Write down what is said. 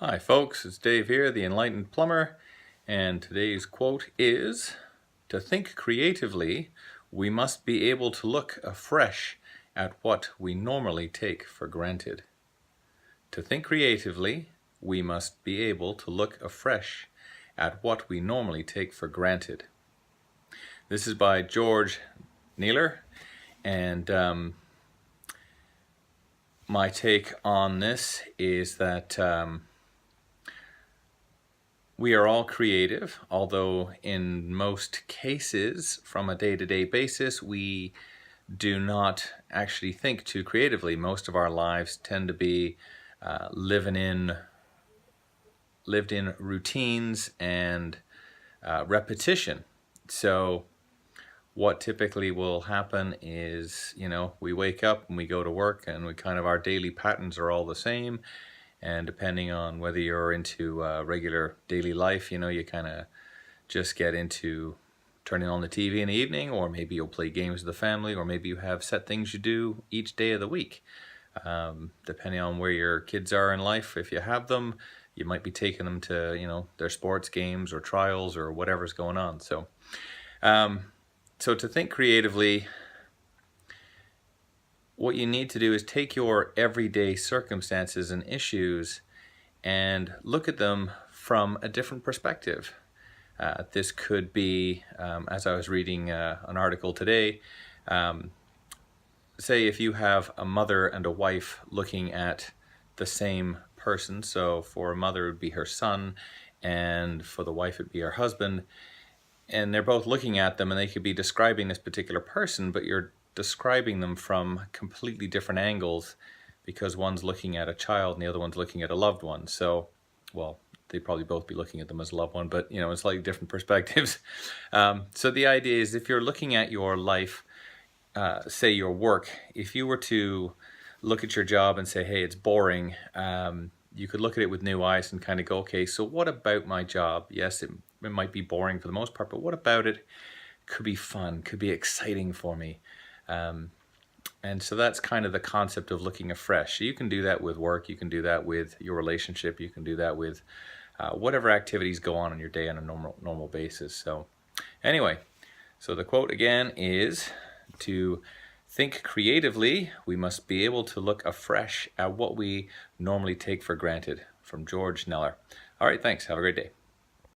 Hi folks, it's Dave here, the Enlightened Plumber, and today's quote is, "To think creatively, we must be able to look afresh at what we normally take for granted." To think creatively, we must be able to look afresh at what we normally take for granted. This is by George Naylor, and my take on this is that we are all creative, although in most cases, from a day-to-day basis, we do not actually think too creatively. Most of our lives tend to be lived in routines and repetition. So what typically will happen is, we wake up and we go to work and our daily patterns are all the same. And depending on whether you're into regular daily life, you kind of just get into turning on the TV in the evening, or maybe you'll play games with the family, or maybe you have set things you do each day of the week. Depending on where your kids are in life, if you have them, you might be taking them to, their sports games or trials or whatever's going on. So to think creatively, what you need to do is take your everyday circumstances and issues and look at them from a different perspective. This could be, as I was reading an article today, say if you have a mother and a wife looking at the same person. So for a mother it would be her son, and for the wife it would be her husband. And they're both looking at them and they could be describing this particular person, but you're describing them from completely different angles because one's looking at a child and the other one's looking at a loved one. So, well, they'd probably both be looking at them as a loved one, but it's slightly different perspectives. So the idea is, if you're looking at your life, say your work, if you were to look at your job and say, hey, it's boring, you could look at it with new eyes and kind of go, okay, so what about my job? Yes, it might be boring for the most part, but what about it could be fun, could be exciting for me? And so that's kind of the concept of looking afresh. So you can do that with work, you can do that with your relationship, you can do that with whatever activities go on in your day on a normal basis. So anyway, so the quote again is, to think creatively, we must be able to look afresh at what we normally take for granted, from George Naylor. All right, thanks. Have a great day.